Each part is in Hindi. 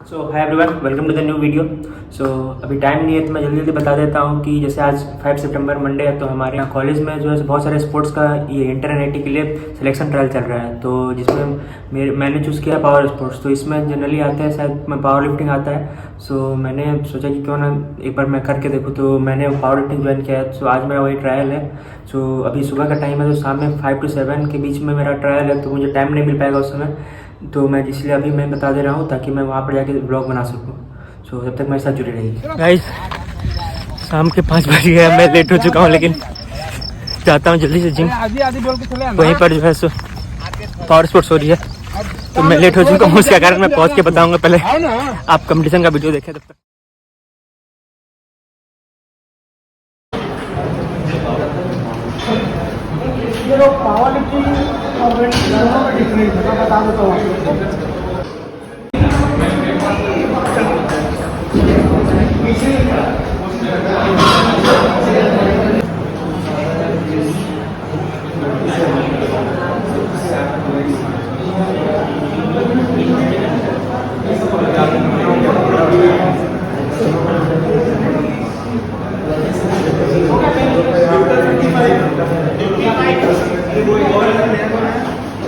So hi everyone, welcome to the new video. So अभी टाइम नहीं है तो मैं जल्दी जल्दी बता देता हूँ कि जैसे आज 5 सितंबर मंडे है, तो हमारे यहाँ कॉलेज में जो है बहुत सारे स्पोर्ट्स का ये इंटर एनआईटी के लिए सिलेक्शन ट्रायल चल रहा है। तो जिसमें मैंने चूज़ किया पावर स्पोर्ट्स। तो इसमें जनरली आते हैं, शायद मैं पावर लिफ्टिंग आता है। सो मैंने सोचा कि क्यों ना एक बार मैं करके देखूँ, तो मैंने पावर लिफ्टिंग ज्वाइन किया है। सो आज मेरा वही ट्रायल है। सो अभी सुबह का टाइम है, तो शाम में 5 से 7 के बीच में मेरा ट्रायल है, तो मुझे टाइम नहीं मिल पाएगा उस समय। तो मैं इसलिए अभी मैं बता दे रहा हूँ ताकि मैं वहाँ पर जाके ब्लॉग बना सकूँ। सो जब तक मेरे साथ जुड़े रहिए। गाइस, शाम के 5 बज गए, मैं लेट हो चुका हूँ, लेकिन जाता हूँ जल्दी से जिम। वहीं पर जो है सो पावर स्पोर्ट्स हो रही है, तो मैं लेट हो चुका हूँ, उसका कारण मैं पहुँच के बताऊँगा। पहले आप कंपटीशन का वीडियो देखें तब तक। ये लोग पावर लिफ्टिंग और वेट दोनों में डिफरेंस है, मैं बता देता हूँ आपको।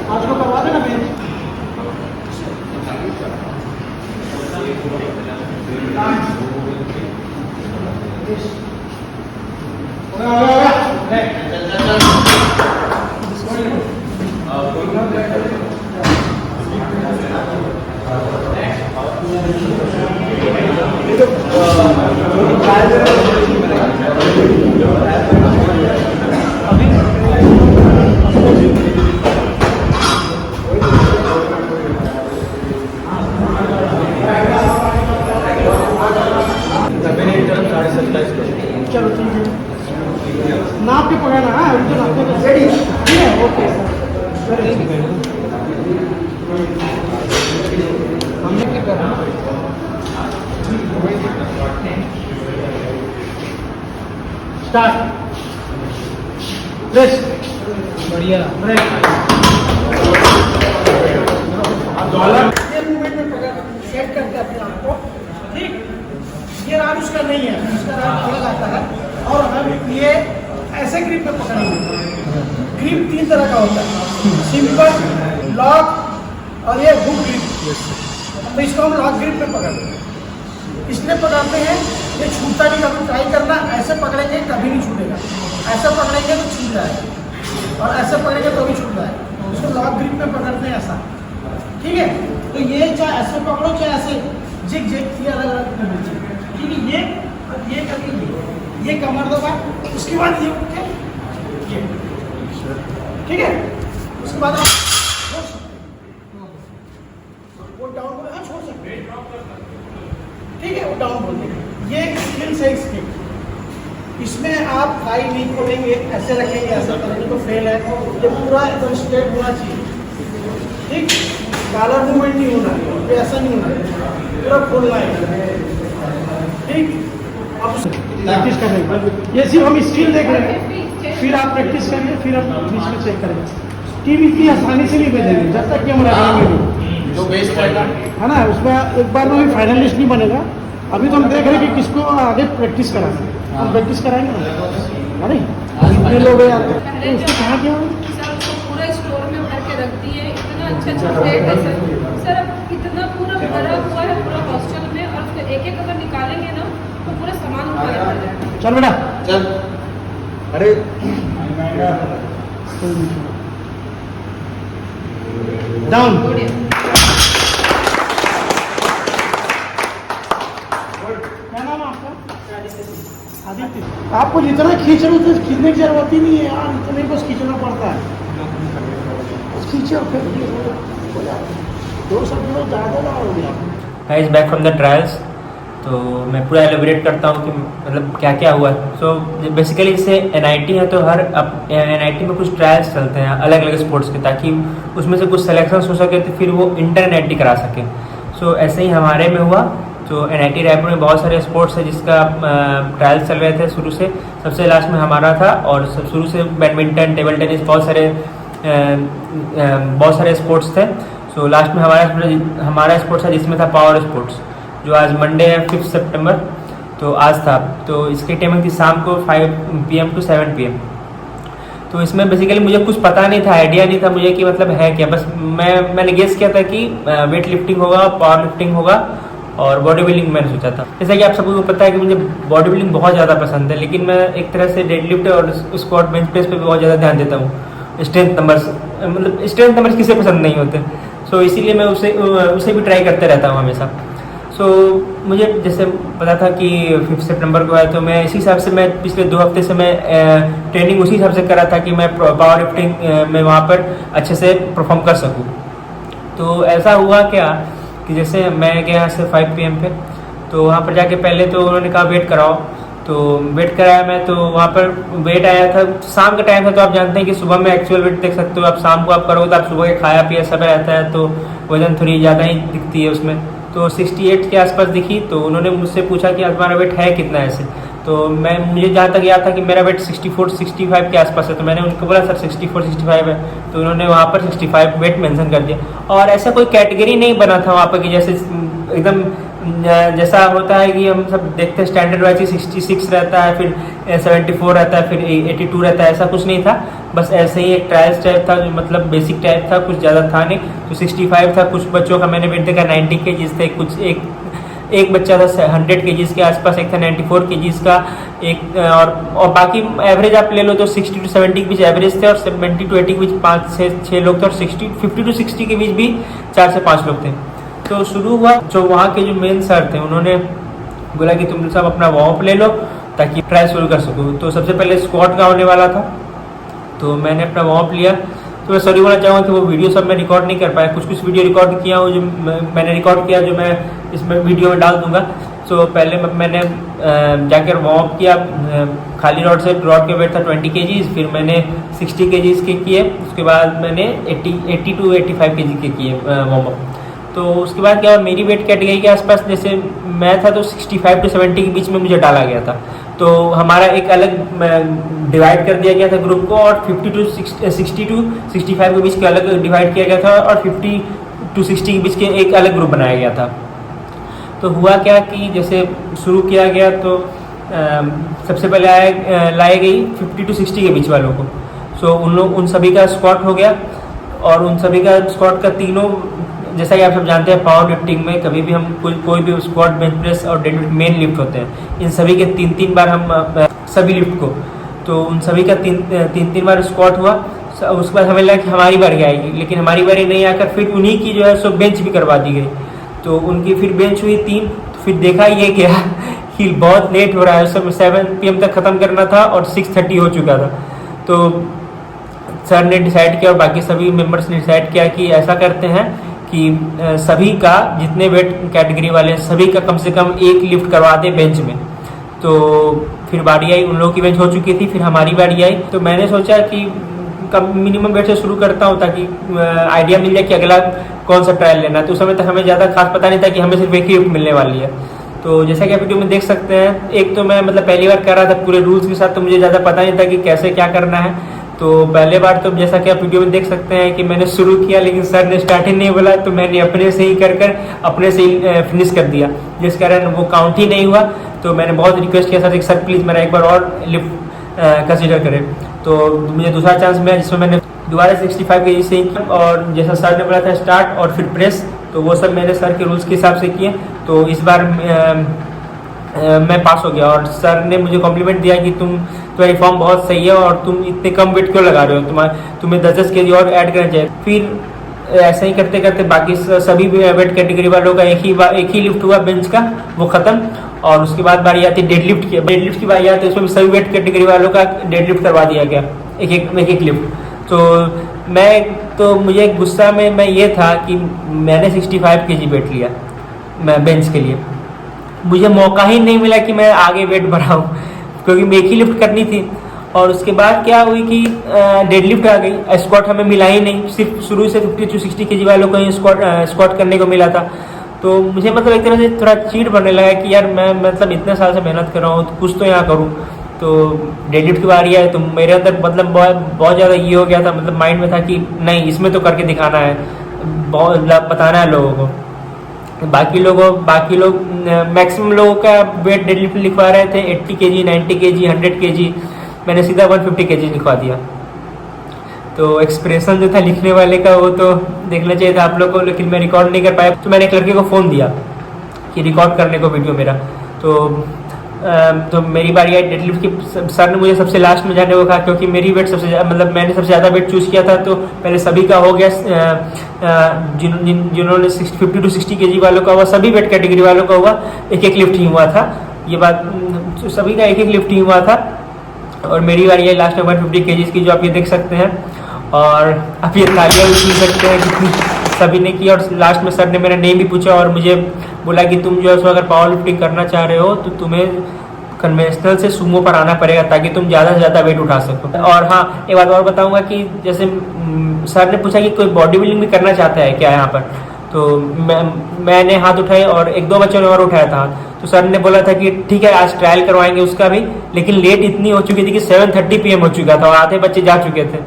आपको करवा देना बेंच। चलो ठीक है, नाप के पकड़ना है, उनको नापने का रेडी ठीक है। ओके हमने क्या करना स्टार्ट प्रेस बढ़िया प्रेस ये मूवमेंट में पकड़ सेट करके अपने आप को ठीक। ये राड उसका नहीं है, उसका राड अलग आता है। और हम ये ऐसे ग्रिप में पकड़ेंगे। ग्रिप 3 तरह का होता है, सिंपल, लॉक और ये हुक ग्रिप। तो इसको हम लॉक ग्रिप में पकड़ते हैं। इसलिए पकड़ते हैं ये छूटता नहीं। कभी ट्राई करना, ऐसे पकड़ेंगे कभी नहीं छूटेगा, ऐसे पकड़ेंगे तो छूट जाएगा, और ऐसे पकड़ेंगे तो भी छूट जाएगा। इसको लॉक ग्रिप में पकड़ते हैं ऐसा, ठीक है। तो ये चाहे ऐसे पकड़ो चाहे ऐसे जिग जिग ये अलग अलग कर दीजिए, ठीक है। ये करके ये कमर दबा, उसके बाद ये उठ के ये, ठीक है। उसके बाद आप छोड़ सकते, वो डाउन छोड़ सकते, ठीक है, वो डाउन बोल देंगे। ये स्किल्स है इसकी, इसमें आप थाई नहीं खोलेंगे, ऐसे रखेंगे, ऐसा करेंगे तो फेल है। ये पूरा एकदम स्ट्रेट होना चाहिए, ठीक। कॉलर मूवमेंट नहीं होना, ये ऐसा नहीं होना, पूरा खोलना है, ठीक। अब प्रैक्टिस करेंगे, ये सिर्फ हम स्किल देख रहे हैं, फिर आप प्रैक्टिस करेंगे, फिर आप बीच में चेक करेंगे। टीम इतनी आसानी से नहीं भेजेंगे जब तक कि हम रहेंगे जो बेस्ट है ना। उसमें एक बार में भी फाइनलिस्ट नहीं बनेगा। अभी तो हम देख रहे हैं कि किसको आगे प्रैक्टिस कराना, हम प्रैक्टिस कराएंगे ना। अरे कितने लोग हैं यार, तो उसको कहाँ क्या पूरा स्टोर में भर के रख दिए, इतना अच्छा प्लेट है सर। अब इतना पूरा भरा हुआ है पूरा हॉस्टल में, और उसको एक एक अगर निकालेंगे ना तो पूरा सामान ऊपर आ जाएगा। चल बेटा चल। अरे डाउन, क्या नाम है आपका? आदित्य। आपको जितना खींच रहे उतना खींचने की जरूरत ही नहीं है यार, इतने बस खींचना पड़ता है। खींचे और फिर दो सब ज़्यादा ना हो गया। Guys, back from the trials. तो मैं पूरा एलिब्रेट करता हूँ कि मतलब क्या क्या हुआ। सो बेसिकली इससे एनआईटी है, तो हर एनआईटी में कुछ ट्रायल्स चलते हैं अलग अलग स्पोर्ट्स के, ताकि उसमें से कुछ सिलेक्शन हो सके तो फिर वो इंटर एनआईटी करा सके। सो ऐसे ही हमारे में हुआ। तो एनआईटी रायपुर में बहुत सारे स्पोर्ट्स है जिसका ट्रायल चल रहे थे शुरू से। सबसे लास्ट में हमारा था, और शुरू से बैडमिंटन, टेबल टेनिस, बहुत सारे स्पोर्ट्स थे। तो लास्ट में हमारा स्पोर्ट्स था जिसमें था पावर स्पोर्ट्स, जो आज मंडे है 5 सितंबर, तो आज था। तो इसकी टाइमिंग थी शाम को 5 PM to 7 PM। तो इसमें बेसिकली मुझे कुछ पता नहीं था, आइडिया नहीं था मुझे कि मतलब है क्या। बस मैंने गेस किया था कि वेट लिफ्टिंग होगा, पावर लिफ्टिंग होगा और बॉडी बिल्डिंग मैंने सोचा था। जैसा कि आप सबको पता है कि मुझे बॉडी बिल्डिंग बहुत ज़्यादा पसंद है, लेकिन मैं एक तरह से डेडलिफ्ट और स्क्वाट बेंच प्रेस पे भी बहुत ज़्यादा ध्यान देता हूँ। स्ट्रेंथ नंबर्स, मतलब स्ट्रेंथ नंबर्स किसे पसंद नहीं होते, सो इसीलिए मैं उसे भी ट्राई करते रहता हूँ हमेशा। सो मुझे जैसे पता था कि 5 सितंबर को है, तो मैं इसी हिसाब से मैं पिछले 2 हफ्ते से मैं ट्रेनिंग उसी हिसाब से करा था कि मैं पावर लिफ्टिंग में वहाँ पर अच्छे से परफॉर्म कर सकूँ। तो ऐसा हुआ क्या कि जैसे मैं गया यहाँ से 5 PM पे, तो वहाँ पर जाके पहले तो उन्होंने कहा वेट कराओ, तो वेट कराया मैं, तो वहाँ पर वेट आया था, शाम का टाइम था। तो आप जानते हैं कि सुबह में एक्चुअल वेट देख सकते हो, आप शाम को आप करोगे तो आप सुबह के खाया पिया सब रहता है, तो वजन थोड़ी ज़्यादा ही दिखती है उसमें। तो 68 के आसपास दिखी। तो उन्होंने मुझसे पूछा कि तुम्हारा वेट है कितना ऐसे, तो मुझे जहाँ तक याद था कि मेरा वेट 64-65 के आसपास है। तो मैंने उनको बोला सर 64-65 है, तो उन्होंने वहाँ पर 65 वेट मेंशन कर दिया। और ऐसा कोई कैटेगरी नहीं बना था वहाँ पर कि जैसे एकदम जैसा होता है कि हम सब देखते हैं स्टैंडर्ड वाइज 66 रहता है, फिर 74 रहता है, फिर 82 रहता है, ऐसा कुछ नहीं था। बस ऐसे ही एक ट्रायल्स टाइप था, जो मतलब बेसिक टाइप था, कुछ ज़्यादा था नहीं। तो 65 था। कुछ बच्चों का मैंने वेट देखा 90 kgs थे, कुछ एक बच्चा था 100 kgs के आसपास, एक था 94 kgs का, एक और बाकी एवरेज आप ले लो तो 60 to 70 के बीच एवरेज थे, और 70 to 80 के बीच 5 से 6 लोग थे, और 50 to 60 के बीच भी 4 से 5 लोग थे। तो शुरू हुआ, जो वहाँ के जो मेन सर थे उन्होंने बोला कि तुम सब अपना वार्म अप ले लो ताकि ट्राई शुरू कर सको। तो सबसे पहले स्क्वाट का होने वाला था, तो मैंने अपना वार्म अप लिया। तो मैं सॉरी बोलना चाहूँगा कि वो वीडियो सब मैं रिकॉर्ड नहीं कर पाया, कुछ वीडियो रिकॉर्ड किया हूँ जो मैंने रिकॉर्ड किया, जो मैं इसमें वीडियो में डाल दूंगा। तो पहले मैंने जाकर वार्म अप किया खाली रॉड से। रॉड के वेट था 20 kgs, फिर मैंने 60 kgs के किए, उसके बाद मैंने 80 to 85 kg के किए वार्म अप। तो उसके बाद क्या, मेरी वेट कैटेगरी के आसपास जैसे मैं था तो 65 to 70 के बीच में मुझे डाला गया था। तो हमारा एक अलग डिवाइड कर दिया गया था ग्रुप को, और 60 to 65 के बीच के अलग डिवाइड किया गया था, और 50 to 60 के बीच के एक अलग ग्रुप बनाया गया था। तो हुआ क्या कि जैसे शुरू किया गया तो सबसे पहले लाई गई 50 to 60 के बीच वालों को। सो उन सभी का स्क्वाट हो गया, और उन सभी का स्क्वाट का तीनों, जैसा कि आप सब जानते हैं पावर लिफ्टिंग में कभी भी हम कोई भी स्क्वाट बेंच प्रेस और डेडलिफ्ट मेन लिफ्ट होते हैं, इन सभी के 3-3 बार हम सभी लिफ्ट को, तो उन सभी का 3-3 बार स्क्वाट हुआ। उसके बाद हमें लगा कि हमारी बारी आएगी, लेकिन हमारी बारी नहीं आकर फिर उन्हीं की जो है सो बेंच भी करवा दी गई। तो उनकी फिर बेंच हुई 3। तो फिर देखा ये क्या कि बहुत लेट हो रहा है, सब 7 PM तक ख़त्म करना था और 6:30 हो चुका था। तो सर ने डिसाइड किया और बाकी सभी मेंबर्स ने डिसाइड किया कि ऐसा करते हैं कि सभी का, जितने वेट कैटेगरी वाले हैं सभी का कम से कम एक लिफ्ट करवा दे बेंच में। तो फिर बारी आई, उन लोगों की बेंच हो चुकी थी, फिर हमारी बारी आई। तो मैंने सोचा कि कम मिनिमम वेट से शुरू करता हूँ ताकि आइडिया मिल जाए कि अगला कौन सा ट्रायल लेना है। तो उस समय तक हमें ज़्यादा खास पता नहीं था कि हमें सिर्फ एक ही लिफ्ट मिलने वाली है। तो जैसा कि आप वीडियो में देख सकते हैं, एक तो मैं मतलब पहली बार कर रहा था पूरे रूल्स के साथ, तो मुझे ज़्यादा पता नहीं था कि कैसे क्या करना है। तो पहले बार तो जैसा कि आप वीडियो में देख सकते हैं कि मैंने शुरू किया, लेकिन सर ने स्टार्टिंग नहीं बोला, तो मैंने अपने से ही कर अपने से ही फिनिश कर दिया, जिस कारण वो काउंट ही नहीं हुआ। तो मैंने बहुत रिक्वेस्ट किया सर सर प्लीज़ मेरा एक बार और लिफ्ट कंसिडर करें। तो मुझे दूसरा चांस मिला, जिसमें मैंने दोबारा 65 kg से ही किया, और जैसा सर ने बोला था स्टार्ट और फिर प्रेस, तो वो सब मैंने सर के रूल्स के हिसाब से किए। तो इस बार मैं पास हो गया, और सर ने मुझे कॉम्प्लीमेंट दिया कि तुम्हारी फॉर्म बहुत सही है और तुम इतने कम वेट क्यों लगा रहे हो, तुम्हें 10-10 kg और ऐड करना चाहिए। फिर ऐसे ही करते करते बाकी सभी वेट कैटेगरी वालों का एक ही लिफ्ट हुआ बेंच का, वो खत्म। और उसके बाद बारी आती है डेडलिफ्ट की। डेडलिफ्ट की बारी आती है, उसमें सभी वेट कैटेगरी वालों का डेडलिफ्ट करवा दिया गया, एक लिफ्ट। तो मुझे गुस्सा में मैं ये था कि मैंने 65 kg वेट लिया मैं बेंच के लिए, मुझे मौका ही नहीं मिला कि मैं आगे वेट बढ़ाऊं, क्योंकि एक ही लिफ्ट करनी थी। और उसके बाद क्या हुई कि डेडलिफ्ट आ गई, स्क्वाट हमें मिला ही नहीं, सिर्फ शुरू से 50 to 60 kg वालों को ही स्क्वाट करने को मिला था। तो मुझे मतलब एक तरह से थोड़ा चीट बनने लगा कि यार मैं मतलब इतने साल से मेहनत कर रहा हूँ, तो कुछ तो यहाँ करूँ। तो डेडलिफ्ट की बारी है, तो मेरे अंदर मतलब बहुत ज़्यादा ये हो गया था, मतलब माइंड में था कि नहीं इसमें तो करके दिखाना है, बहुत बताना है लोगों को। बाकी लोग मैक्सिमम लोगों का वेट डेडलिफ्ट लिखवा रहे थे 80 kg, 90 kg, 100 kg, मैंने सीधा 150 kg लिखवा दिया। तो एक्सप्रेशन जो था लिखने वाले का वो तो देखना चाहिए था आप लोग को, लेकिन मैं रिकॉर्ड नहीं कर पाया। तो मैंने एक लड़के को फ़ोन दिया कि रिकॉर्ड करने को वीडियो मेरा। तो मेरी बारी आई डेडलिफ्ट की। सर ने मुझे सबसे लास्ट में जाने को कहा, क्योंकि मेरी वेट मतलब मैंने सबसे ज़्यादा वेट चूज़ किया था। तो पहले सभी का हो गया, जिन्होंने 50 to 60 kg वालों का हुआ, सभी वेट कैटेगरी वालों का हुआ, एक लिफ्ट ही हुआ था। ये बात सभी का एक लिफ्ट ही हुआ था। और मेरी बारी आई लास्ट में 150 kg की, जो आप ये देख सकते हैं। और आप ये तालियां भी सुन सकते हैं कितनी सभी ने की। और लास्ट में सर ने मेरा नेम भी पूछा और मुझे बोला कि तुम जो है सो अगर पावर लिफ्टिंग करना चाह रहे हो तो तुम्हें कन्वेंशनल से सुमो पर आना पड़ेगा, ताकि तुम ज़्यादा से ज़्यादा वेट उठा सको। और हाँ, एक बात और बताऊंगा कि जैसे सर ने पूछा कि कोई बॉडी बिल्डिंग भी करना चाहता है क्या यहाँ पर, तो मैंने हाथ उठाए और 1-2 बच्चों ने और उठाया था। तो सर ने बोला था कि ठीक है आज ट्रायल करवाएंगे उसका भी, लेकिन लेट इतनी हो चुकी थी कि 7:30 PM हो चुका था और आधे बच्चे जा चुके थे।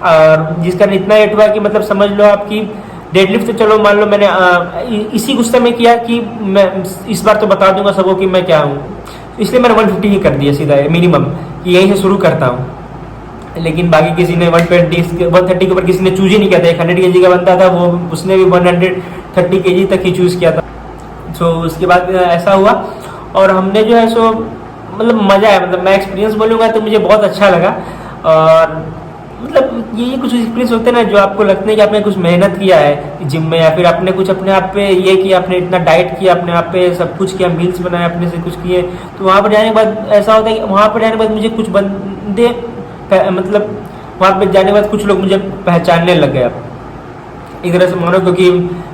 और जिस कारण इतना लेट हुआ कि मतलब समझ लो आपकी डेडलिफ्ट तो चलो मान लो मैंने इसी गुस्से में किया कि मैं इस बार तो बता दूंगा सबको कि मैं क्या हूँ, इसलिए मैंने 150 ही कर दिया सीधा मिनिमम, कि यहीं से शुरू करता हूँ। लेकिन बाकी किसी ने 130 के ऊपर किसी ने चूज ही नहीं किया था। 100 kg का बनता था वो, उसने भी 130 kg तक ही चूज़ किया था। सो उसके बाद ऐसा हुआ और हमने जो है सो मतलब मज़ा आया। मतलब मैं एक्सपीरियंस बोलूँगा तो मुझे बहुत अच्छा लगा। और मतलब ये कुछ एक्सपीरियंस होते हैं ना जो आपको लगता है कि आपने कुछ मेहनत किया है जिम में, या फिर आपने कुछ अपने आप पे ये किया, आपने इतना डाइट किया, अपने आप पे सब कुछ किया, मील्स बनाए अपने से कुछ किए। तो वहाँ पर जाने के बाद ऐसा होता है कि वहाँ पर जाने के बाद मुझे कुछ बंदे मतलब वहाँ पर जाने के बाद कुछ लोग मुझे पहचानने लग गए एक तरह से मानो, क्योंकि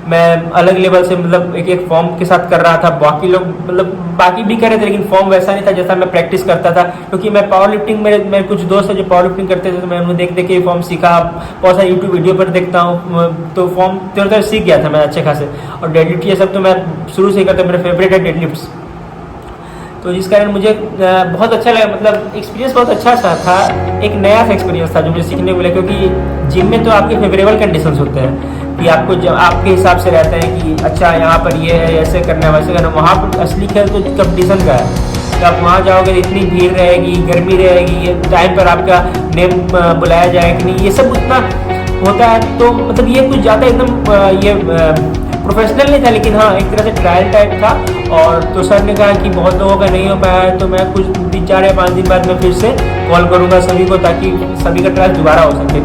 मैं अलग लेवल से मतलब एक फॉर्म के साथ कर रहा था। बाकी लोग मतलब बाकी भी कर रहे थे, लेकिन फॉर्म वैसा नहीं था जैसा मैं प्रैक्टिस करता था। क्योंकि मैं पावर लिफ्टिंग मेरे कुछ दोस्त हैं जो पावर लिफ्टिंग करते थे, तो मैं उन्हें देख के फॉर्म सीखा। बहुत सारे यूट्यूब वीडियो पर देखता हूँ, तो फॉर्म थोड़ा सीख गया था मैं अच्छे खासे। और डेडलिफ्ट ये सब तो मैं शुरू से ही करता, मेरा फेवरेट है डेडलिफ्ट। तो जिस कारण मुझे बहुत अच्छा लगा, मतलब एक्सपीरियंस बहुत अच्छा सा था। एक नया सा एक्सपीरियंस था जो मुझे सीखने को मिला, क्योंकि जिम में तो आपके फेवरेबल कंडीशंस होते हैं कि आपको जब आपके हिसाब से रहता है कि अच्छा यहाँ पर ये है, ऐसे करना है वैसे करना। वहाँ पर असली खेल तो कंपटीशन का है कि आप वहाँ जाओगे इतनी भीड़ रहेगी, गर्मी रहेगी, ये टाइम पर आपका नेम बुलाया जाए कि नहीं, ये सब उतना होता है। तो मतलब ये कुछ ज़्यादा एकदम ये प्रोफेशनल नहीं था, लेकिन हाँ एक तरह से ट्रायल टाइप था। और तो सर ने कहा कि बहुत लोगों का नहीं हो पाया है, तो मैं कुछ 3-4 या 5 दिन बाद मैं फिर से कॉल करूँगा सभी को, ताकि सभी का ट्रायल दोबारा हो सके।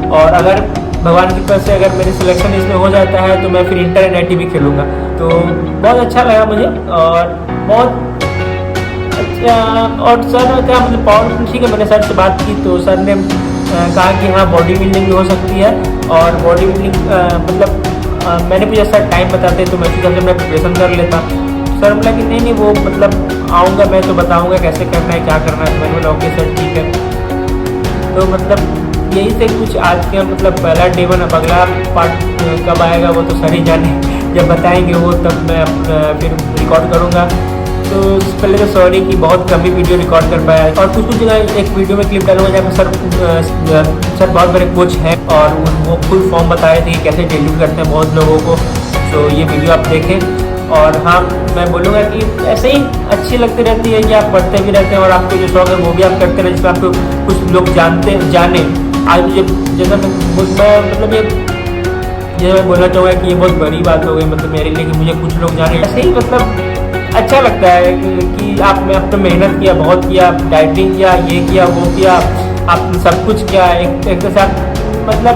और अगर भगवान की कृपा से अगर मेरे सिलेक्शन इसमें हो जाता है तो मैं फिर इंटर NIT भी खेलूँगा। तो बहुत अच्छा लगा मुझे और बहुत अच्छा। और सर ने कहा मतलब पावर ठीक है, मैंने सर से बात की तो सर ने कहा कि हाँ बॉडी बिल्डिंग भी हो सकती है। और बॉडी बिल्डिंग मतलब मैंने भी जैसा टाइम बताते तो मैं सोचा मैं प्रिपरेशन कर लेता। सर बोला कि नहीं वो मतलब आऊँगा मैं तो बताऊँगा कैसे करना है क्या करना है। मैंने बोला ओके सर ठीक है। तो मतलब यही से कुछ आज के मतलब पहला डे 1। अब अगला पार्ट कब आएगा वो तो सर ही जाने, जब बताएंगे वो तब मैं फिर रिकॉर्ड करूँगा। तो पहले तो सॉरी कि बहुत कम ही वीडियो रिकॉर्ड कर पाया। और कुछ जगह एक वीडियो में क्लिप डालूंगा जहाँ पर सर बहुत बड़े कोच हैं और वो फुल फॉर्म बता रहे थे कि कैसे डेलीवर करते हैं बहुत लोगों को। तो ये वीडियो आप देखें। और हाँ मैं बोलूँगा कि ऐसे ही अच्छी लगती रहती है कि आप पढ़ते भी रहते हैं और आपको जो शौक है वो भी आप करते रहें, जिसमें आपको कुछ लोग जाने। आज मुझे जैसा मैं मतलब ये मैं बोलना चाहूँगा कि ये बहुत बड़ी बात हो गई मतलब मेरे लिए कि मुझे कुछ लोग जाने। ऐसे ही मतलब अच्छा लगता है कि आपने अपने मेहनत किया, बहुत किया, डाइटिंग किया, ये किया वो किया, आपने सब कुछ किया। एक तरह से आप मतलब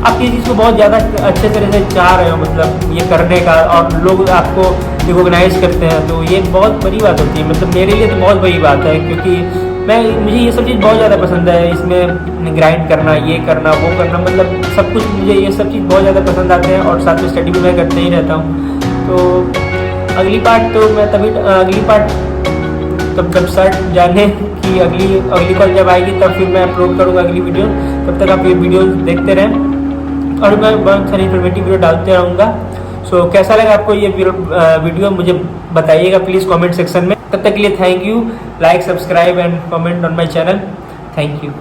आप किसी चीज़ को बहुत ज़्यादा अच्छे तरह से चाह रहे हो मतलब ये करने का, और लोग आपको रिकॉग्नाइज करते हैं। तो ये बहुत बड़ी बात होती है। मतलब मेरे लिए तो बहुत बड़ी बात है, क्योंकि मुझे ये सब चीज़ बहुत ज़्यादा पसंद है। इसमें ग्राइंड करना, ये करना, वो करना, मतलब सब कुछ मुझे ये सब चीज़ बहुत ज़्यादा पसंद आते हैं। और साथ में स्टडी भी मैं करते ही रहता हूँ। तो अगली पार्ट तो मैं तभी अगली पार्ट तब जब सर जाने कि अगली कॉल जब आएगी तब फिर मैं अपलोड करूँगा अगली वीडियो। तब तक आप ये वीडियो देखते रहें और मैं बहुत सारी इन्फॉर्मेटिव वीडियो डालते रहूँगा। सो कैसा लगा आपको ये वीडियो मुझे बताइएगा प्लीज़ कमेंट सेक्शन में। तब तक के लिए thank you. Like, subscribe and comment on my channel. Thank you.